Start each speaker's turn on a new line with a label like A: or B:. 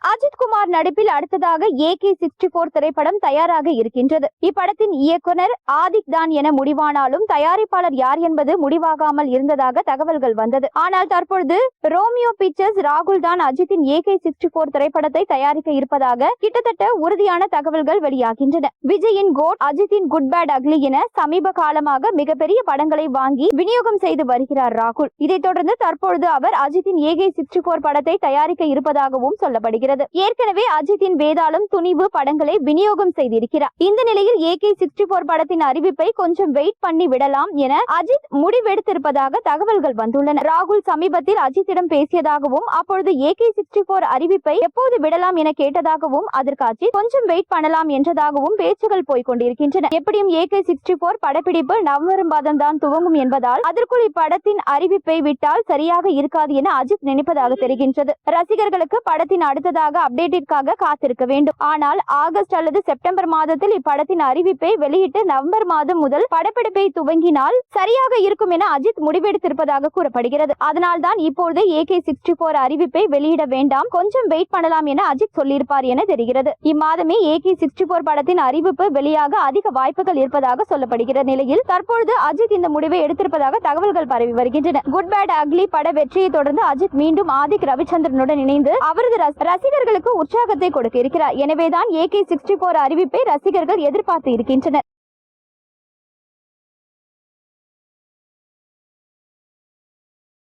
A: அஜித் குமார் நடிப்பில் அடுத்ததாக AK-64 திரைப்படம் தயாராக இருக்கின்றது. இப்படத்தின் இயக்குனர் ஆதிக் தான் என முடிவானாலும் தயாரிப்பாளர் யார் என்பது முடிவாகாமல் இருந்ததாக தகவல்கள் வந்தது. ஆனால் தற்பொழுது ரோமியோ பிக்சர்ஸ் ராகுல் தான் அஜித்தின் AK-64 திரைப்படத்தை தயாரிக்க இருப்பதாக கிட்டத்தட்ட உறுதியான தகவல்கள் வெளியாகின்றன. விஜயின் கோட், அஜித்தின் குட் பேட் அக்லி என சமீப காலமாக மிகப்பெரிய படங்களை வாங்கி விநியோகம் செய்து வருகிறார் ராகுல். இதைத் தொடர்ந்து தற்பொழுது அவர் அஜித்தின் AK-64 படத்தை தயாரிக்க இருப்பதாகவும் சொல்லப்படுகிறது. ஏற்கனவே அஜித்தின் வேதாளம், துணிவு படங்களை விநியோகம் செய்திருக்கிறார். இந்த நிலையில் AK-64 படத்தின் அறிவிப்பை கொஞ்சம் வெயிட் பண்ணி விடலாம் என அஜித் முடிவெடுத்திருப்பதாக தகவல்கள் வந்துள்ளன. ராகுல் சமீபத்தில் அஜித்திடம் பேசியதாகவும் அப்பொழுது AK-64 அறிவிப்பை எப்போது விடலாம் என கேட்டதாகவும் அதற்கு அஜித் கொஞ்சம் வெயிட் பண்ணலாம் என்றதாகவும் பேச்சுகள் போய்கொண்டிருக்கின்றன. எப்படியும் AK-64 படப்பிடிப்பு நவம்பர் மாதம் தான் துவங்கும் என்பதால் அதற்குள் இப்படத்தின் அறிவிப்பை விட்டால் சரியாக இருக்காது என அஜித் நினைப்பதாக தெரிகின்றது. ரசிகர்களுக்கு படத்தின் அடுத்ததாக அப்டேட்டிற்காக காத்திருக்க வேண்டும். ஆனால் ஆகஸ்ட் அல்லது செப்டம்பர் மாதத்தில் இப்படத்தின் அறிவிப்பை வெளியிட்டு நவம்பர் மாதம் முதல் படப்பிடிப்பை துவங்கினால் சரியாக இருக்கும் என அஜித் முடிவெடுத்திருப்பதாக கூறப்படுகிறது. அதனால் தான் இப்போது AK-64 அறிவிப்பை வெளியிட வேண்டாம், கொஞ்சம் வெயிட் பண்ணலாம் என அஜித் சொல்லியிருப்பார் என தெரிகிறது. இம்மாதமே AK-64 படத்தின் அறிவிப்பு வெளியாக அதிக வாய்ப்புகள் இருப்பதாக சொல்லப்படுகிற நிலையில் தற்பொழுது அஜித் இந்த முடிவை எடுத்திருப்பதாக தகவல்கள் பரவி வருகின்றன. குட் பேட் அக்லி பட வெற்றியை தொடர்ந்து அஜித் மீண்டும் ஆதிக் ரவிச்சந்திரனுடன் இணைந்து அவரது ரசிகர்களுக்கு உற்சாகத்தை கொடுக்க இருக்கிறார். எனவேதான் AK-64 அறிவிப்பை ரசிகர்கள் எதிர்பார்த்து இருக்கின்றனர்.